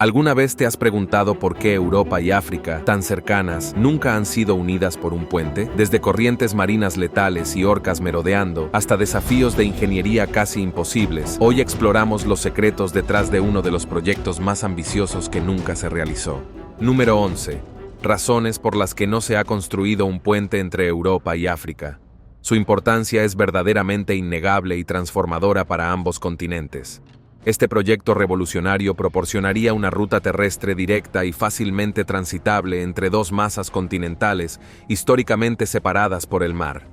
¿Alguna vez te has preguntado por qué Europa y África, tan cercanas, nunca han sido unidas por un puente? Desde corrientes marinas letales y orcas merodeando, hasta desafíos de ingeniería casi imposibles, hoy exploramos los secretos detrás de uno de los proyectos más ambiciosos que nunca se realizó. Número 11. Razones por las que no se ha construido un puente entre Europa y África. Su importancia es verdaderamente innegable y transformadora para ambos continentes. Este proyecto revolucionario proporcionaría una ruta terrestre directa y fácilmente transitable entre dos masas continentales históricamente separadas por el mar.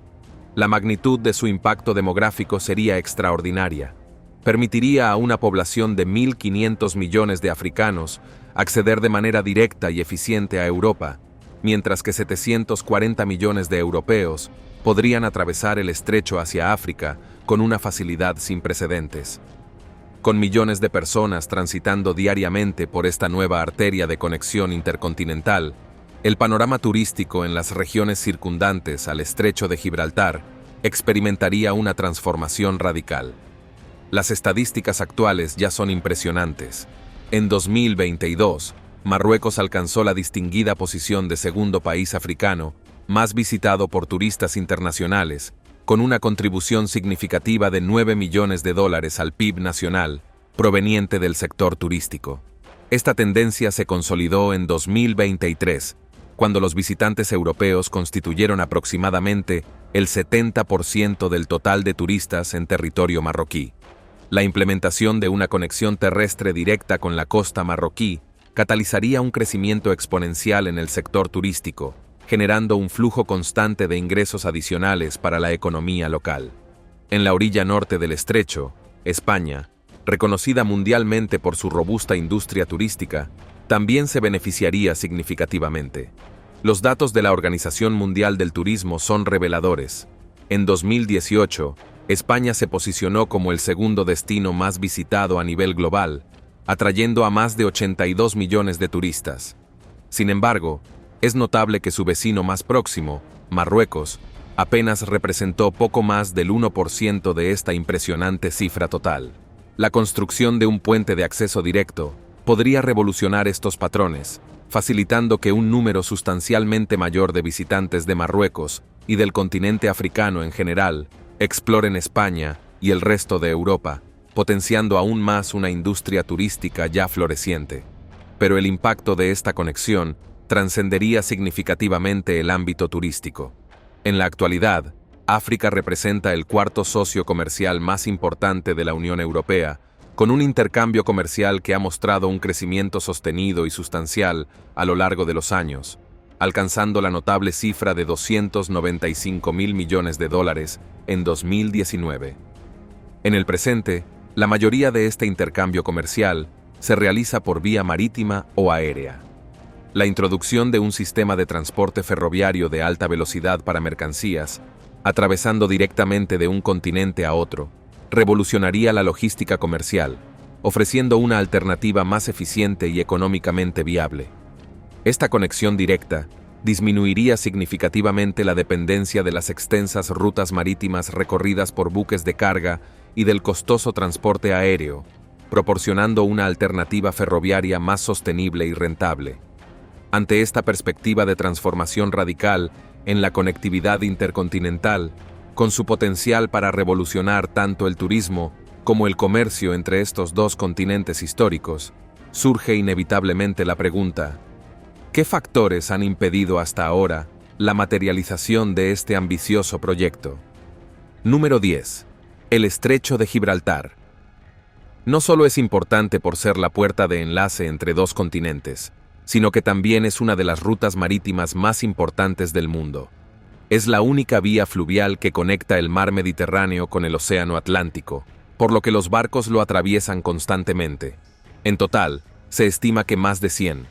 La magnitud de su impacto demográfico sería extraordinaria. Permitiría a una población de 1.500 millones de africanos acceder de manera directa y eficiente a Europa, mientras que 740 millones de europeos podrían atravesar el estrecho hacia África con una facilidad sin precedentes. Con millones de personas transitando diariamente por esta nueva arteria de conexión intercontinental, el panorama turístico en las regiones circundantes al estrecho de Gibraltar experimentaría una transformación radical. Las estadísticas actuales ya son impresionantes. En 2022, Marruecos alcanzó la distinguida posición de segundo país africano más visitado por turistas internacionales, con una contribución significativa de $9 millones al PIB nacional, proveniente del sector turístico. Esta tendencia se consolidó en 2023, cuando los visitantes europeos constituyeron aproximadamente el 70% del total de turistas en territorio marroquí. La implementación de una conexión terrestre directa con la costa marroquí catalizaría un crecimiento exponencial en el sector turístico, generando un flujo constante de ingresos adicionales para la economía local. En la orilla norte del estrecho, España, reconocida mundialmente por su robusta industria turística, también se beneficiaría significativamente. Los datos de la Organización Mundial del Turismo son reveladores. En 2018, España se posicionó como el segundo destino más visitado a nivel global, atrayendo a más de 82 millones de turistas. Sin embargo, es notable que su vecino más próximo, Marruecos, apenas representó poco más del 1% de esta impresionante cifra total. La construcción de un puente de acceso directo podría revolucionar estos patrones, facilitando que un número sustancialmente mayor de visitantes de Marruecos y del continente africano en general exploren España y el resto de Europa, potenciando aún más una industria turística ya floreciente. Pero el impacto de esta conexión trascendería significativamente el ámbito turístico. En la actualidad, África representa el cuarto socio comercial más importante de la Unión Europea, con un intercambio comercial que ha mostrado un crecimiento sostenido y sustancial a lo largo de los años, alcanzando la notable cifra de $295 mil millones en 2019. En el presente, la mayoría de este intercambio comercial se realiza por vía marítima o aérea. La introducción de un sistema de transporte ferroviario de alta velocidad para mercancías, atravesando directamente de un continente a otro, revolucionaría la logística comercial, ofreciendo una alternativa más eficiente y económicamente viable. Esta conexión directa disminuiría significativamente la dependencia de las extensas rutas marítimas recorridas por buques de carga y del costoso transporte aéreo, proporcionando una alternativa ferroviaria más sostenible y rentable. Ante esta perspectiva de transformación radical en la conectividad intercontinental, con su potencial para revolucionar tanto el turismo como el comercio entre estos dos continentes históricos, surge inevitablemente la pregunta: ¿qué factores han impedido hasta ahora la materialización de este ambicioso proyecto? Número 10. El Estrecho de Gibraltar. No solo es importante por ser la puerta de enlace entre dos continentes, sino que también es una de las rutas marítimas más importantes del mundo. Es la única vía fluvial que conecta el mar Mediterráneo con el Océano Atlántico, por lo que los barcos lo atraviesan constantemente. En total, se estima que más de 100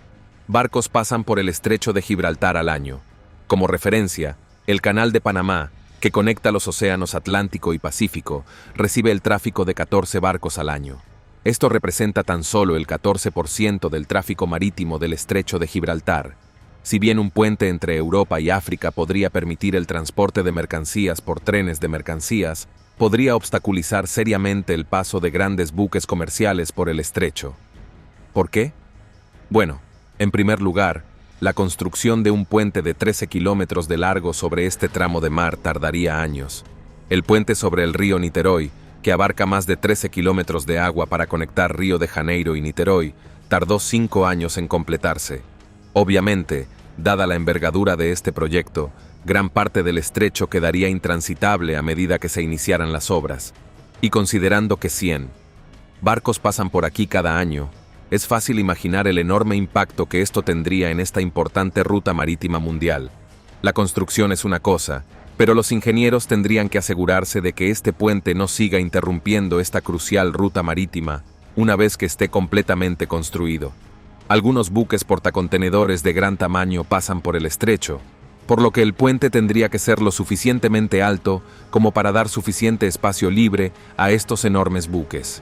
barcos pasan por el Estrecho de Gibraltar al año. Como referencia, el Canal de Panamá, que conecta los océanos Atlántico y Pacífico, recibe el tráfico de 14 barcos al año. Esto representa tan solo el 14% del tráfico marítimo del Estrecho de Gibraltar. Si bien un puente entre Europa y África podría permitir el transporte de mercancías por trenes de mercancías, podría obstaculizar seriamente el paso de grandes buques comerciales por el estrecho. ¿Por qué? Bueno, en primer lugar, la construcción de un puente de 13 kilómetros de largo sobre este tramo de mar tardaría años. El puente sobre el río Niterói, que abarca más de 13 kilómetros de agua para conectar Río de Janeiro y Niterói, tardó 5 años en completarse. Obviamente, dada la envergadura de este proyecto, gran parte del estrecho quedaría intransitable a medida que se iniciaran las obras. Y considerando que 100 barcos pasan por aquí cada año, es fácil imaginar el enorme impacto que esto tendría en esta importante ruta marítima mundial. La construcción es una cosa, pero los ingenieros tendrían que asegurarse de que este puente no siga interrumpiendo esta crucial ruta marítima una vez que esté completamente construido. Algunos buques portacontenedores de gran tamaño pasan por el estrecho, por lo que el puente tendría que ser lo suficientemente alto como para dar suficiente espacio libre a estos enormes buques.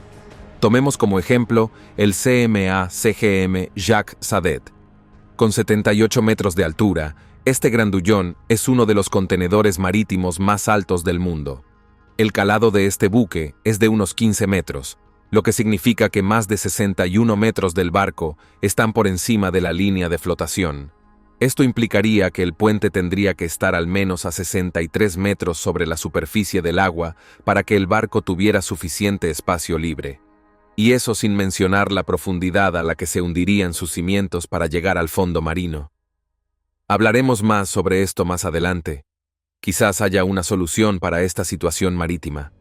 Tomemos como ejemplo el CMA-CGM Jacques Sadet. Con 78 metros de altura, este grandullón es uno de los contenedores marítimos más altos del mundo. El calado de este buque es de unos 15 metros, lo que significa que más de 61 metros del barco están por encima de la línea de flotación. Esto implicaría que el puente tendría que estar al menos a 63 metros sobre la superficie del agua para que el barco tuviera suficiente espacio libre. Y eso sin mencionar la profundidad a la que se hundirían sus cimientos para llegar al fondo marino. Hablaremos más sobre esto más adelante. Quizás haya una solución para esta situación marítima.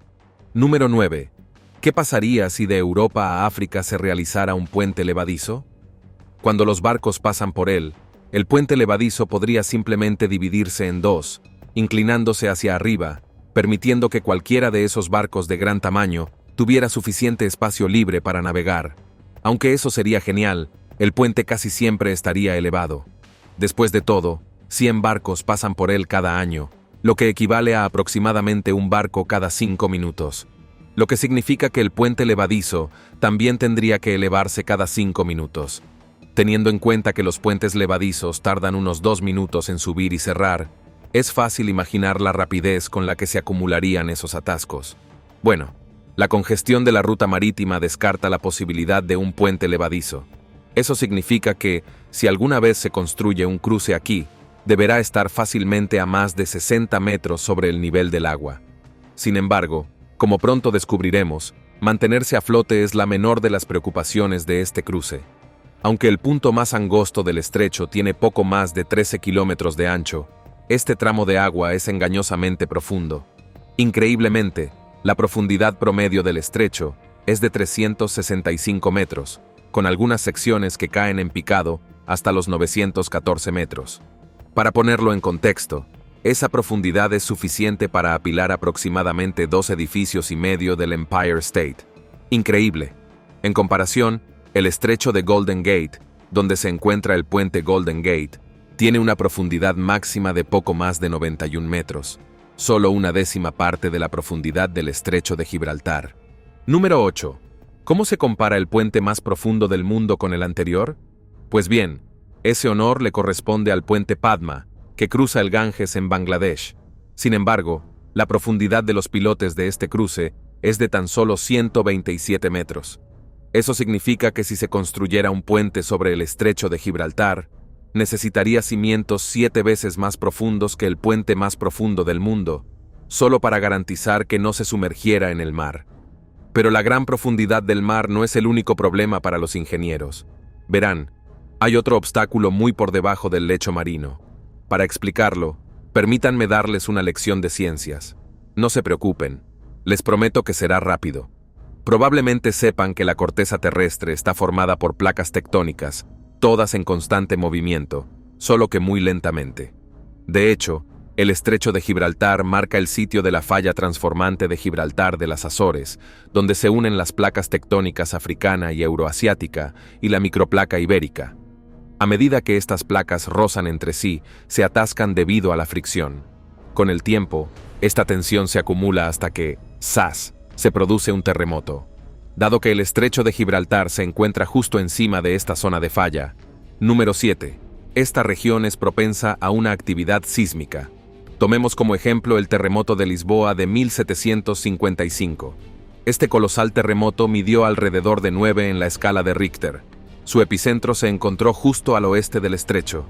Número 9. ¿Qué pasaría si de Europa a África se realizara un puente levadizo? Cuando los barcos pasan por él, el puente levadizo podría simplemente dividirse en dos, inclinándose hacia arriba, permitiendo que cualquiera de esos barcos de gran tamaño tuviera suficiente espacio libre para navegar. Aunque eso sería genial, el puente casi siempre estaría elevado. Después de todo, 100 barcos pasan por él cada año, lo que equivale a aproximadamente un barco cada 5 minutos. Lo que significa que el puente levadizo también tendría que elevarse cada 5 minutos. Teniendo en cuenta que los puentes levadizos tardan unos 2 minutos en subir y cerrar, es fácil imaginar la rapidez con la que se acumularían esos atascos. Bueno, la congestión de la ruta marítima descarta la posibilidad de un puente levadizo. Eso significa que, si alguna vez se construye un cruce aquí, deberá estar fácilmente a más de 60 metros sobre el nivel del agua. Sin embargo, como pronto descubriremos, mantenerse a flote es la menor de las preocupaciones de este cruce. Aunque el punto más angosto del estrecho tiene poco más de 13 kilómetros de ancho, este tramo de agua es engañosamente profundo. Increíblemente, la profundidad promedio del estrecho es de 365 metros, con algunas secciones que caen en picado hasta los 914 metros. Para ponerlo en contexto, esa profundidad es suficiente para apilar aproximadamente 2 edificios y medio del Empire State. Increíble. En comparación, el estrecho de Golden Gate, donde se encuentra el puente Golden Gate, tiene una profundidad máxima de poco más de 91 metros, solo una décima parte de la profundidad del estrecho de Gibraltar. Número 8. ¿Cómo se compara el puente más profundo del mundo con el anterior? Pues bien, ese honor le corresponde al puente Padma, que cruza el Ganges en Bangladesh. Sin embargo, la profundidad de los pilotes de este cruce es de tan solo 127 metros. Eso significa que si se construyera un puente sobre el estrecho de Gibraltar, necesitaría cimientos 7 veces más profundos que el puente más profundo del mundo, solo para garantizar que no se sumergiera en el mar. Pero la gran profundidad del mar no es el único problema para los ingenieros. Verán, hay otro obstáculo muy por debajo del lecho marino. Para explicarlo, permítanme darles una lección de ciencias. No se preocupen, les prometo que será rápido. Probablemente sepan que la corteza terrestre está formada por placas tectónicas, todas en constante movimiento, solo que muy lentamente. De hecho, el estrecho de Gibraltar marca el sitio de la falla transformante de Gibraltar de las Azores, donde se unen las placas tectónicas africana y euroasiática y la microplaca ibérica. A medida que estas placas rozan entre sí, se atascan debido a la fricción. Con el tiempo, esta tensión se acumula hasta que, ¡zas!, se produce un terremoto. Dado que el estrecho de Gibraltar se encuentra justo encima de esta zona de falla. Número 7. Esta región es propensa a una actividad sísmica. Tomemos como ejemplo el terremoto de Lisboa de 1755. Este colosal terremoto midió alrededor de 9 en la escala de Richter. Su epicentro se encontró justo al oeste del estrecho.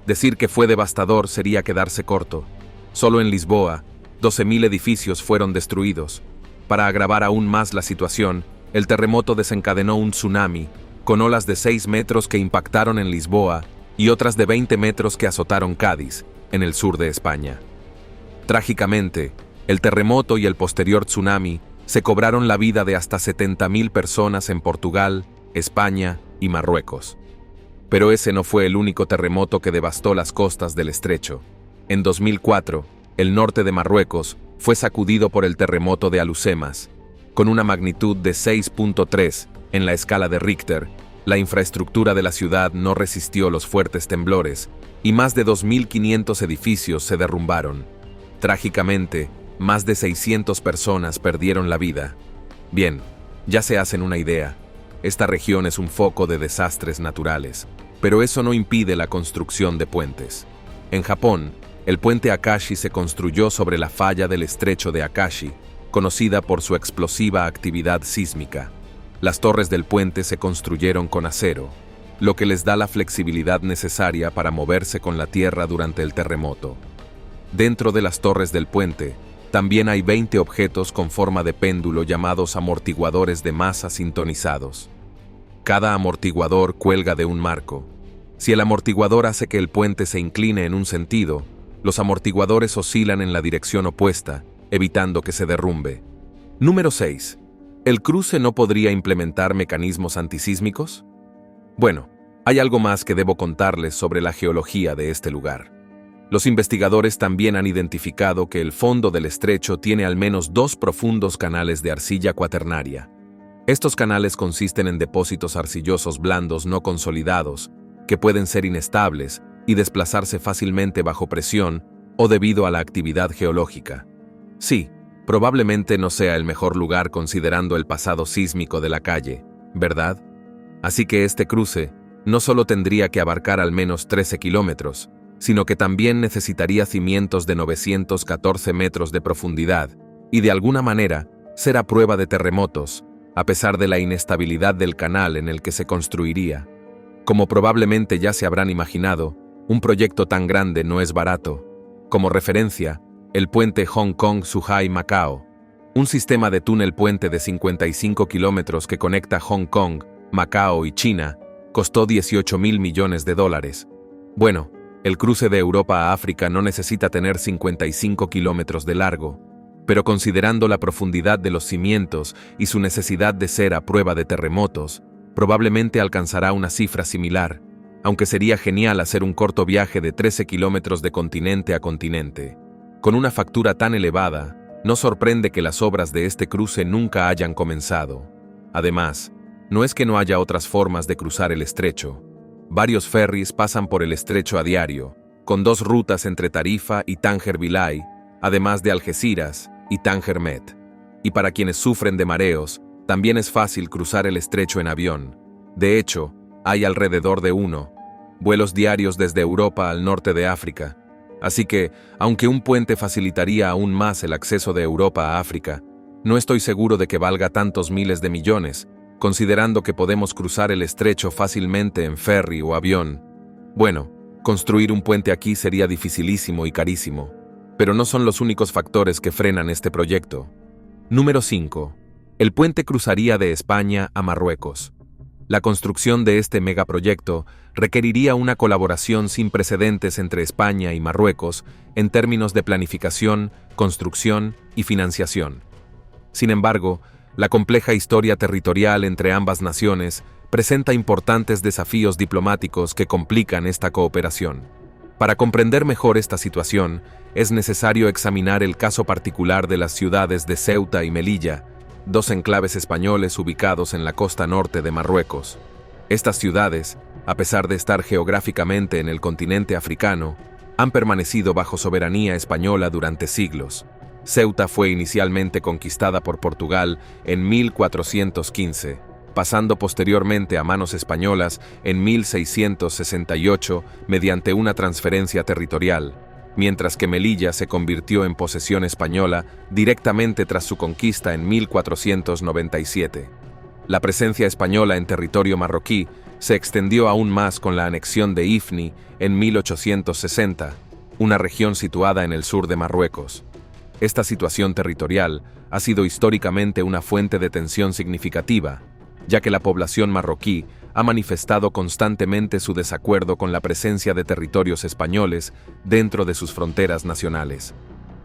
Decir que fue devastador sería quedarse corto. Solo en Lisboa, 12.000 edificios fueron destruidos. Para agravar aún más la situación, el terremoto desencadenó un tsunami, con olas de 6 metros que impactaron en Lisboa y otras de 20 metros que azotaron Cádiz, en el sur de España. Trágicamente, el terremoto y el posterior tsunami se cobraron la vida de hasta 70.000 personas en Portugal, España y Marruecos. Pero ese no fue el único terremoto que devastó las costas del estrecho. En 2004, el norte de Marruecos fue sacudido por el terremoto de Alhucemas. Con una magnitud de 6.3 en la escala de Richter, la infraestructura de la ciudad no resistió los fuertes temblores y más de 2.500 edificios se derrumbaron. Trágicamente, más de 600 personas perdieron la vida. Bien, ya se hacen una idea. Esta región es un foco de desastres naturales, pero eso no impide la construcción de puentes. En Japón, el puente Akashi se construyó sobre la falla del estrecho de Akashi, conocida por su explosiva actividad sísmica. Las torres del puente se construyeron con acero, lo que les da la flexibilidad necesaria para moverse con la tierra durante el terremoto. Dentro de las torres del puente, también hay 20 objetos con forma de péndulo llamados amortiguadores de masa sintonizados. Cada amortiguador cuelga de un marco. Si el amortiguador hace que el puente se incline en un sentido, los amortiguadores oscilan en la dirección opuesta, evitando que se derrumbe. Número 6. ¿El cruce no podría implementar mecanismos antisísmicos? Bueno, hay algo más que debo contarles sobre la geología de este lugar. Los investigadores también han identificado que el fondo del estrecho tiene al menos 2 profundos canales de arcilla cuaternaria. Estos canales consisten en depósitos arcillosos blandos no consolidados, que pueden ser inestables y desplazarse fácilmente bajo presión o debido a la actividad geológica. Sí, probablemente no sea el mejor lugar considerando el pasado sísmico de la calle, ¿verdad? Así que este cruce no solo tendría que abarcar al menos 13 kilómetros, sino que también necesitaría cimientos de 914 metros de profundidad y de alguna manera ser a prueba de terremotos, a pesar de la inestabilidad del canal en el que se construiría. Como probablemente ya se habrán imaginado, un proyecto tan grande no es barato. Como referencia, el puente Hong Kong-Zhuhai-Macao, un sistema de túnel puente de 55 kilómetros que conecta Hong Kong, Macao y China, costó $18.000 millones. Bueno, el cruce de Europa a África no necesita tener 55 kilómetros de largo, pero considerando la profundidad de los cimientos y su necesidad de ser a prueba de terremotos, probablemente alcanzará una cifra similar, aunque sería genial hacer un corto viaje de 13 kilómetros de continente a continente. Con una factura tan elevada, no sorprende que las obras de este cruce nunca hayan comenzado. Además, no es que no haya otras formas de cruzar el estrecho. Varios ferries pasan por el estrecho a diario, con 2 rutas entre Tarifa y Tánger Bilai, además de Algeciras y Tánger Met. Y para quienes sufren de mareos, también es fácil cruzar el estrecho en avión. De hecho, hay alrededor de vuelos diarios desde Europa al norte de África. Así que, aunque un puente facilitaría aún más el acceso de Europa a África, no estoy seguro de que valga tantos miles de millones, considerando que podemos cruzar el estrecho fácilmente en ferry o avión. Bueno, construir un puente aquí sería dificilísimo y carísimo, pero no son los únicos factores que frenan este proyecto. Número 5. El puente cruzaría de España a Marruecos. La construcción de este megaproyecto requeriría una colaboración sin precedentes entre España y Marruecos en términos de planificación, construcción y financiación. Sin embargo, la compleja historia territorial entre ambas naciones presenta importantes desafíos diplomáticos que complican esta cooperación. Para comprender mejor esta situación, es necesario examinar el caso particular de las ciudades de Ceuta y Melilla, 2 enclaves españoles ubicados en la costa norte de Marruecos. Estas ciudades, a pesar de estar geográficamente en el continente africano, han permanecido bajo soberanía española durante siglos. Ceuta fue inicialmente conquistada por Portugal en 1415, pasando posteriormente a manos españolas en 1668 mediante una transferencia territorial, mientras que Melilla se convirtió en posesión española directamente tras su conquista en 1497. La presencia española en territorio marroquí se extendió aún más con la anexión de Ifni en 1860, una región situada en el sur de Marruecos. Esta situación territorial ha sido históricamente una fuente de tensión significativa, ya que la población marroquí ha manifestado constantemente su desacuerdo con la presencia de territorios españoles dentro de sus fronteras nacionales.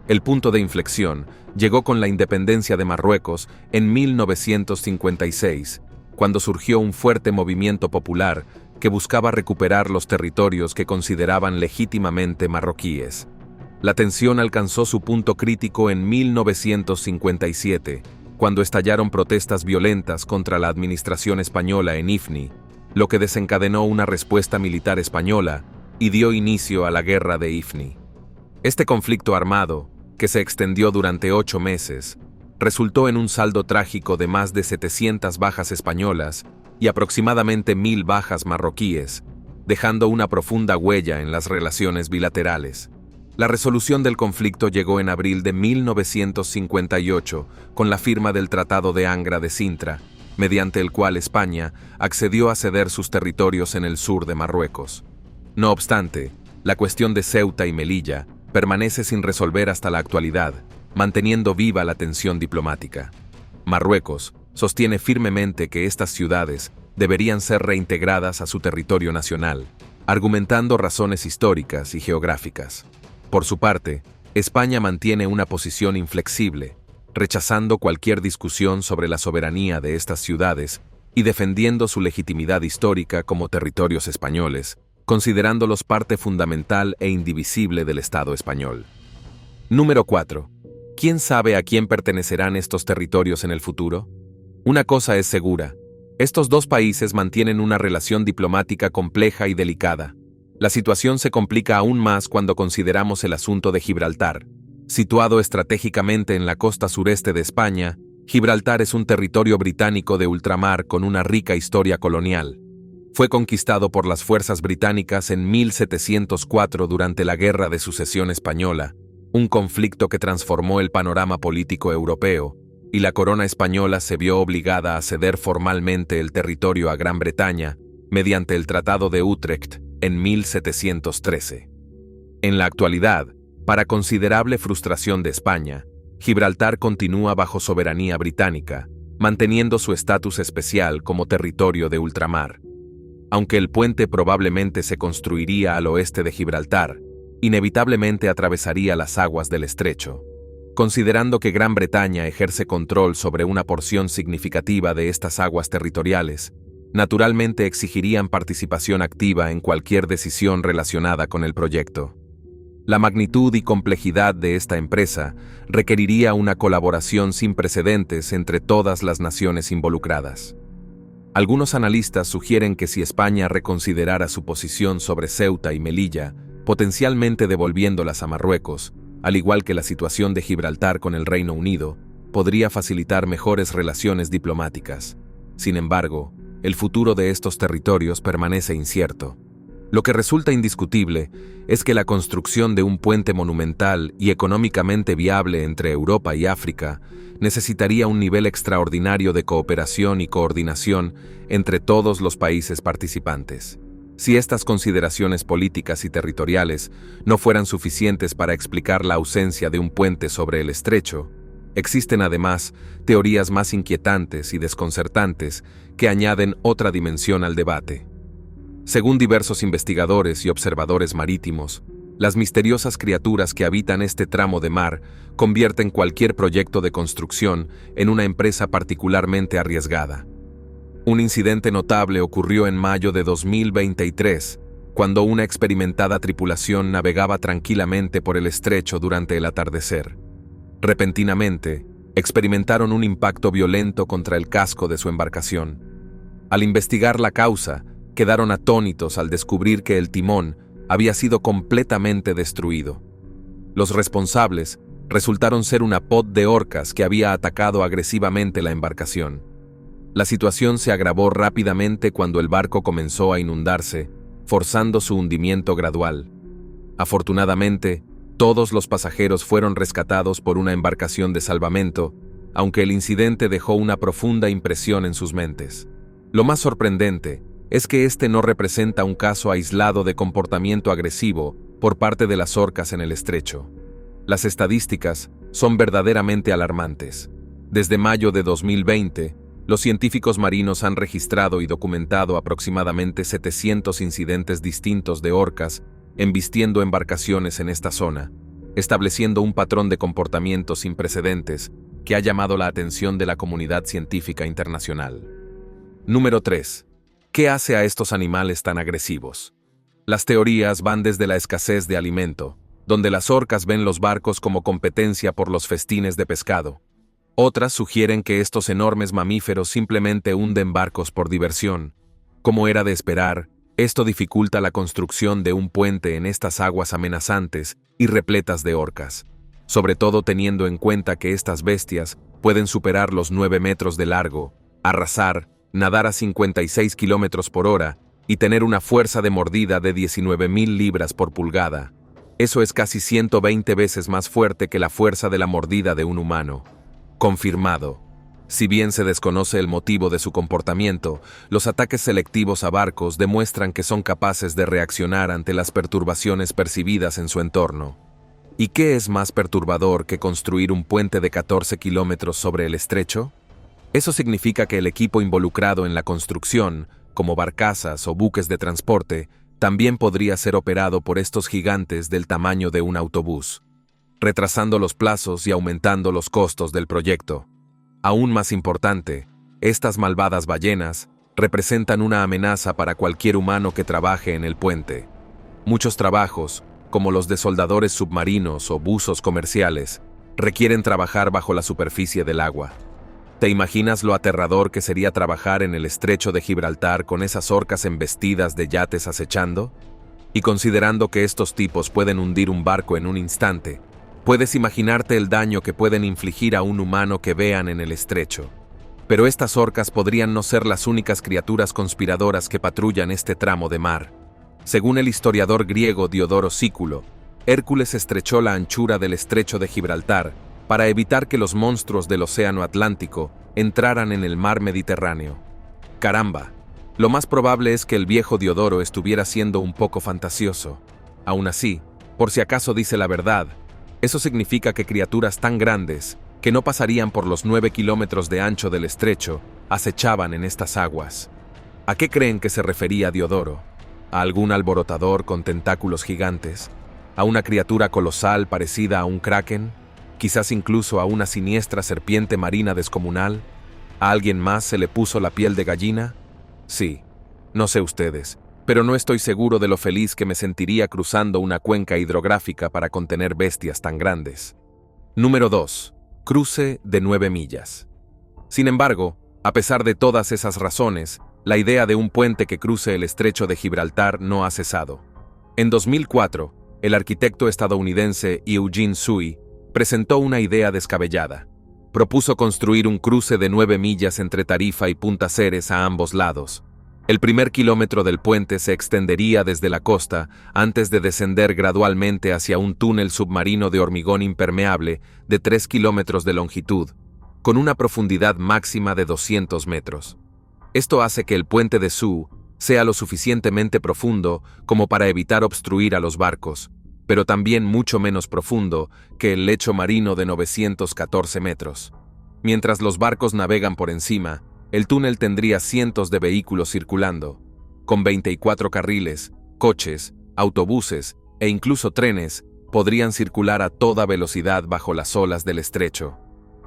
El punto de inflexión llegó con la independencia de Marruecos en 1956, cuando surgió un fuerte movimiento popular que buscaba recuperar los territorios que consideraban legítimamente marroquíes. La tensión alcanzó su punto crítico en 1957, cuando estallaron protestas violentas contra la administración española en Ifni, lo que desencadenó una respuesta militar española y dio inicio a la Guerra de Ifni. Este conflicto armado, que se extendió durante 8 meses, resultó en un saldo trágico de más de 700 bajas españolas y aproximadamente 1000 bajas marroquíes, dejando una profunda huella en las relaciones bilaterales. La resolución del conflicto llegó en abril de 1958 con la firma del Tratado de Angra de Sintra, mediante el cual España accedió a ceder sus territorios en el sur de Marruecos. No obstante, la cuestión de Ceuta y Melilla permanece sin resolver hasta la actualidad, manteniendo viva la tensión diplomática. Marruecos sostiene firmemente que estas ciudades deberían ser reintegradas a su territorio nacional, argumentando razones históricas y geográficas. Por su parte, España mantiene una posición inflexible, rechazando cualquier discusión sobre la soberanía de estas ciudades y defendiendo su legitimidad histórica como territorios españoles, considerándolos parte fundamental e indivisible del Estado español. Número 4. ¿Quién sabe a quién pertenecerán estos territorios en el futuro? Una cosa es segura: estos dos países mantienen una relación diplomática compleja y delicada. La situación se complica aún más cuando consideramos el asunto de Gibraltar. Situado estratégicamente en la costa sureste de España, Gibraltar es un territorio británico de ultramar con una rica historia colonial. Fue conquistado por las fuerzas británicas en 1704 durante la Guerra de Sucesión Española, un conflicto que transformó el panorama político europeo, y la corona española se vio obligada a ceder formalmente el territorio a Gran Bretaña mediante el Tratado de Utrecht en 1713. En la actualidad, para considerable frustración de España, Gibraltar continúa bajo soberanía británica, manteniendo su estatus especial como territorio de ultramar. Aunque el puente probablemente se construiría al oeste de Gibraltar, inevitablemente atravesaría las aguas del estrecho. Considerando que Gran Bretaña ejerce control sobre una porción significativa de estas aguas territoriales, naturalmente exigirían participación activa en cualquier decisión relacionada con el proyecto. La magnitud y complejidad de esta empresa requeriría una colaboración sin precedentes entre todas las naciones involucradas. Algunos analistas sugieren que si España reconsiderara su posición sobre Ceuta y Melilla, potencialmente devolviéndolas a Marruecos, al igual que la situación de Gibraltar con el Reino Unido, podría facilitar mejores relaciones diplomáticas. Sin embargo, el futuro de estos territorios permanece incierto. Lo que resulta indiscutible es que la construcción de un puente monumental y económicamente viable entre Europa y África necesitaría un nivel extraordinario de cooperación y coordinación entre todos los países participantes. Si estas consideraciones políticas y territoriales no fueran suficientes para explicar la ausencia de un puente sobre el estrecho, existen además teorías más inquietantes y desconcertantes que añaden otra dimensión al debate. Según diversos investigadores y observadores marítimos, las misteriosas criaturas que habitan este tramo de mar convierten cualquier proyecto de construcción en una empresa particularmente arriesgada. Un incidente notable ocurrió en mayo de 2023, cuando una experimentada tripulación navegaba tranquilamente por el estrecho durante el atardecer. Repentinamente, experimentaron un impacto violento contra el casco de su embarcación. Al investigar la causa, quedaron atónitos al descubrir que el timón había sido completamente destruido. Los responsables resultaron ser una pod de orcas que había atacado agresivamente la embarcación. La situación se agravó rápidamente cuando el barco comenzó a inundarse, forzando su hundimiento gradual. Afortunadamente, todos los pasajeros fueron rescatados por una embarcación de salvamento, aunque el incidente dejó una profunda impresión en sus mentes. Lo más sorprendente es que este no representa un caso aislado de comportamiento agresivo por parte de las orcas en el estrecho. Las estadísticas son verdaderamente alarmantes. Desde mayo de 2020, los científicos marinos han registrado y documentado aproximadamente 700 incidentes distintos de orcas embistiendo embarcaciones en esta zona, estableciendo un patrón de comportamiento sin precedentes que ha llamado la atención de la comunidad científica internacional. Número 3. ¿Qué hace a estos animales tan agresivos? Las teorías van desde la escasez de alimento, donde las orcas ven los barcos como competencia por los festines de pescado. Otras sugieren que estos enormes mamíferos simplemente hunden barcos por diversión. Como era de esperar, esto dificulta la construcción de un puente en estas aguas amenazantes y repletas de orcas, sobre todo teniendo en cuenta que estas bestias pueden superar los 9 metros de largo, arrasar, nadar a 56 kilómetros por hora y tener una fuerza de mordida de 19.000 libras por pulgada. Eso es casi 120 veces más fuerte que la fuerza de la mordida de un humano. Confirmado. Si bien se desconoce el motivo de su comportamiento, los ataques selectivos a barcos demuestran que son capaces de reaccionar ante las perturbaciones percibidas en su entorno. ¿Y qué es más perturbador que construir un puente de 14 kilómetros sobre el estrecho? Eso significa que el equipo involucrado en la construcción, como barcazas o buques de transporte, también podría ser operado por estos gigantes del tamaño de un autobús, retrasando los plazos y aumentando los costos del proyecto. Aún más importante, estas malvadas ballenas representan una amenaza para cualquier humano que trabaje en el puente. Muchos trabajos, como los de soldadores submarinos o buzos comerciales, requieren trabajar bajo la superficie del agua. ¿Te imaginas lo aterrador que sería trabajar en el estrecho de Gibraltar con esas orcas embestidas de yates acechando? Y considerando que estos tipos pueden hundir un barco en un instante, puedes imaginarte el daño que pueden infligir a un humano que vean en el estrecho. Pero estas orcas podrían no ser las únicas criaturas conspiradoras que patrullan este tramo de mar. Según el historiador griego Diodoro Sículo, Hércules estrechó la anchura del estrecho de Gibraltar para evitar que los monstruos del océano Atlántico entraran en el mar Mediterráneo. Caramba, lo más probable es que el viejo Diodoro estuviera siendo un poco fantasioso. Aún así, por si acaso dice la verdad, eso significa que criaturas tan grandes, que no pasarían por los 9 kilómetros de ancho del estrecho, acechaban en estas aguas. ¿A qué creen que se refería Diodoro? ¿A algún alborotador con tentáculos gigantes? ¿A una criatura colosal parecida a un kraken? ¿Quizás incluso a una siniestra serpiente marina descomunal? ¿A alguien más se le puso la piel de gallina? Sí, no sé ustedes, pero no estoy seguro de lo feliz que me sentiría cruzando una cuenca hidrográfica para contener bestias tan grandes. Número 2. Cruce de 9 millas. Sin embargo, a pesar de todas esas razones, la idea de un puente que cruce el estrecho de Gibraltar no ha cesado. En 2004, el arquitecto estadounidense Eugene Sui presentó una idea descabellada. Propuso construir un cruce de 9 millas entre Tarifa y Punta Ceres a ambos lados. El primer kilómetro del puente se extendería desde la costa antes de descender gradualmente hacia un túnel submarino de hormigón impermeable de 3 kilómetros de longitud, con una profundidad máxima de 200 metros. Esto hace que el puente de Sui sea lo suficientemente profundo como para evitar obstruir a los barcos, pero también mucho menos profundo que el lecho marino de 914 metros. Mientras los barcos navegan por encima, el túnel tendría cientos de vehículos circulando, con 24 carriles, coches, autobuses e incluso trenes podrían circular a toda velocidad bajo las olas del estrecho.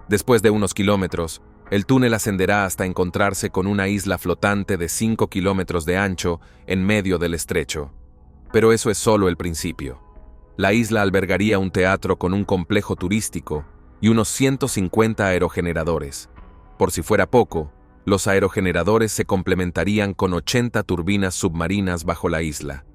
Después de unos kilómetros, el túnel ascenderá hasta encontrarse con una isla flotante de 5 kilómetros de ancho en medio del estrecho. Pero eso es solo el principio. La isla albergaría un teatro con un complejo turístico y unos 150 aerogeneradores. Por si fuera poco, los aerogeneradores se complementarían con 80 turbinas submarinas bajo la isla.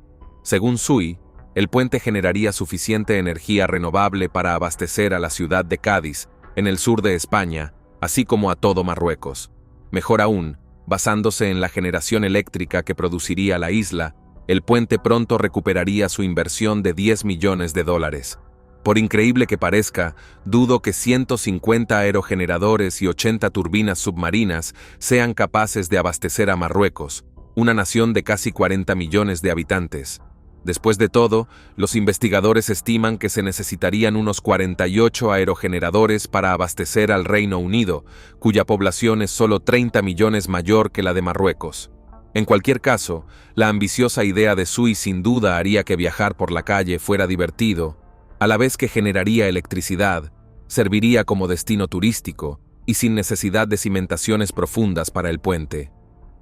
Según Sui, el puente generaría suficiente energía renovable para abastecer a la ciudad de Cádiz, en el sur de España, así como a todo Marruecos. Mejor aún, basándose en la generación eléctrica que produciría la isla, el puente pronto recuperaría su inversión de $10 millones. Por increíble que parezca, dudo que 150 aerogeneradores y 80 turbinas submarinas sean capaces de abastecer a Marruecos, una nación de casi 40 millones de habitantes. Después de todo, los investigadores estiman que se necesitarían unos 48 aerogeneradores para abastecer al Reino Unido, cuya población es solo 30 millones mayor que la de Marruecos. En cualquier caso, la ambiciosa idea de Sui sin duda haría que viajar por la calle fuera divertido, a la vez que generaría electricidad, serviría como destino turístico y sin necesidad de cimentaciones profundas para el puente.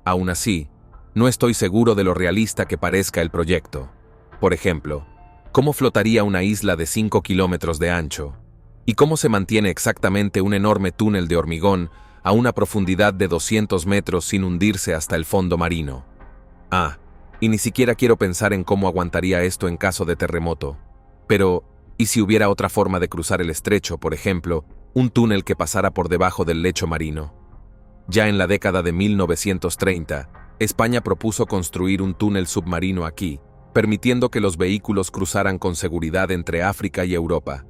Aún así, no estoy seguro de lo realista que parezca el proyecto. Por ejemplo, ¿cómo flotaría una isla de 5 kilómetros de ancho? ¿Y cómo se mantiene exactamente un enorme túnel de hormigón a una profundidad de 200 metros sin hundirse hasta el fondo marino? Y ni siquiera quiero pensar en cómo aguantaría esto en caso de terremoto. Pero, ¿y si hubiera otra forma de cruzar el estrecho, por ejemplo, un túnel que pasara por debajo del lecho marino? Ya en la década de 1930, España propuso construir un túnel submarino aquí, permitiendo que los vehículos cruzaran con seguridad entre África y Europa.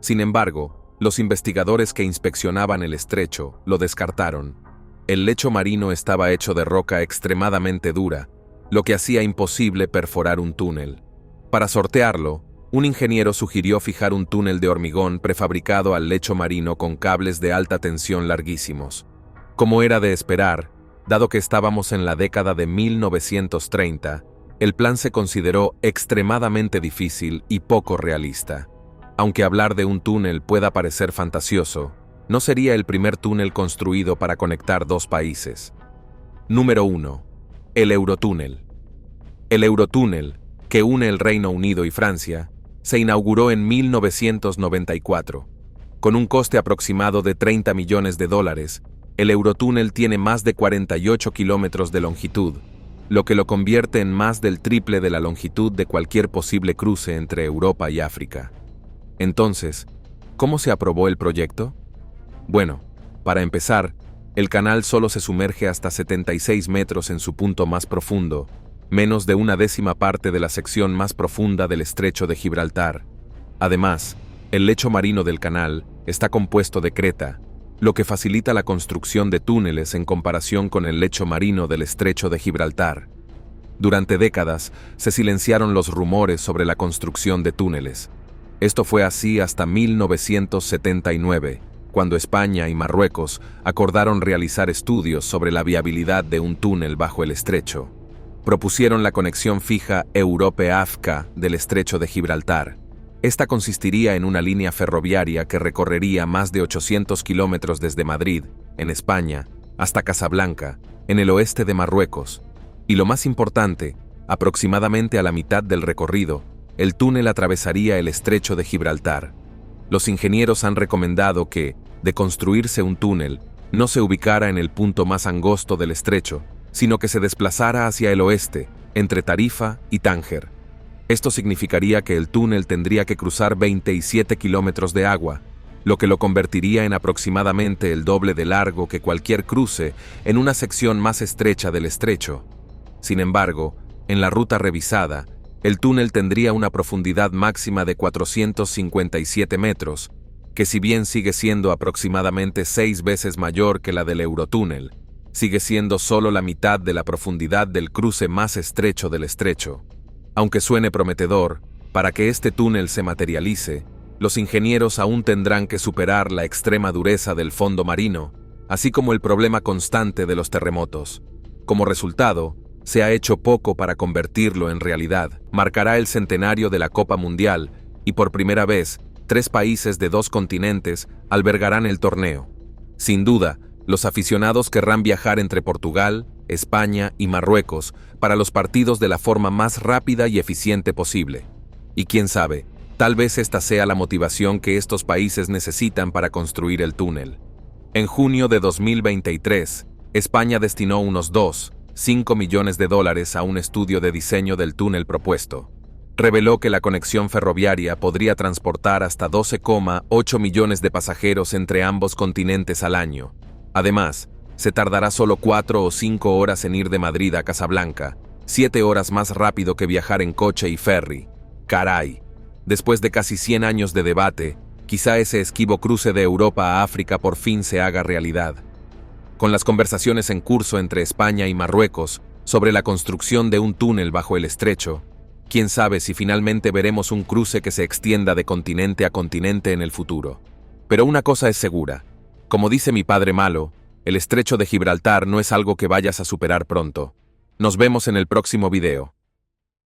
Sin embargo, los investigadores que inspeccionaban el estrecho lo descartaron. El lecho marino estaba hecho de roca extremadamente dura, lo que hacía imposible perforar un túnel. Para sortearlo, un ingeniero sugirió fijar un túnel de hormigón prefabricado al lecho marino con cables de alta tensión larguísimos. Como era de esperar, dado que estábamos en la década de 1930, el plan se consideró extremadamente difícil y poco realista. Aunque hablar de un túnel pueda parecer fantasioso, no sería el primer túnel construido para conectar dos países. Número 1. El Eurotúnel. El Eurotúnel, que une el Reino Unido y Francia, se inauguró en 1994. Con un coste aproximado de $30 millones, el Eurotúnel tiene más de 48 kilómetros de longitud, lo que lo convierte en más del triple de la longitud de cualquier posible cruce entre Europa y África. Entonces, ¿cómo se aprobó el proyecto? Bueno, para empezar, el canal solo se sumerge hasta 76 metros en su punto más profundo, menos de una décima parte de la sección más profunda del estrecho de Gibraltar. Además, el lecho marino del canal está compuesto de creta, lo que facilita la construcción de túneles en comparación con el lecho marino del estrecho de Gibraltar. Durante décadas se silenciaron los rumores sobre la construcción de túneles. Esto fue así hasta 1979, cuando España y Marruecos acordaron realizar estudios sobre la viabilidad de un túnel bajo el estrecho. Propusieron la conexión fija Europe-África del estrecho de Gibraltar. Esta consistiría en una línea ferroviaria que recorrería más de 800 kilómetros desde Madrid, en España, hasta Casablanca, en el oeste de Marruecos. Y lo más importante, aproximadamente a la mitad del recorrido, el túnel atravesaría el estrecho de Gibraltar. Los ingenieros han recomendado que, de construirse un túnel, no se ubicara en el punto más angosto del estrecho, sino que se desplazara hacia el oeste, entre Tarifa y Tánger. Esto significaría que el túnel tendría que cruzar 27 kilómetros de agua, lo que lo convertiría en aproximadamente el doble de largo que cualquier cruce en una sección más estrecha del estrecho. Sin embargo, en la ruta revisada, el túnel tendría una profundidad máxima de 457 metros, que si bien sigue siendo aproximadamente 6 veces mayor que la del Eurotúnel, sigue siendo solo la mitad de la profundidad del cruce más estrecho del estrecho. Aunque suene prometedor, para que este túnel se materialice, los ingenieros aún tendrán que superar la extrema dureza del fondo marino, así como el problema constante de los terremotos. Como resultado, se ha hecho poco para convertirlo en realidad. Marcará el centenario de la Copa Mundial y por primera vez, 3 países de 2 continentes albergarán el torneo. Sin duda, los aficionados querrán viajar entre Portugal, España y Marruecos para los partidos de la forma más rápida y eficiente posible. Y quién sabe, tal vez esta sea la motivación que estos países necesitan para construir el túnel. En junio de 2023, España destinó unos $5 millones a un estudio de diseño del túnel propuesto. Reveló que la conexión ferroviaria podría transportar hasta 12,8 millones de pasajeros entre ambos continentes al año. Además, se tardará solo 4 o 5 horas en ir de Madrid a Casablanca, 7 horas más rápido que viajar en coche y ferry. ¡Caray! Después de casi 100 años de debate, quizá ese esquivo cruce de Europa a África por fin se haga realidad. Con las conversaciones en curso entre España y Marruecos, sobre la construcción de un túnel bajo el estrecho. Quién sabe si finalmente veremos un cruce que se extienda de continente a continente en el futuro. Pero una cosa es segura. Como dice mi padre malo, el estrecho de Gibraltar no es algo que vayas a superar pronto. Nos vemos en el próximo video.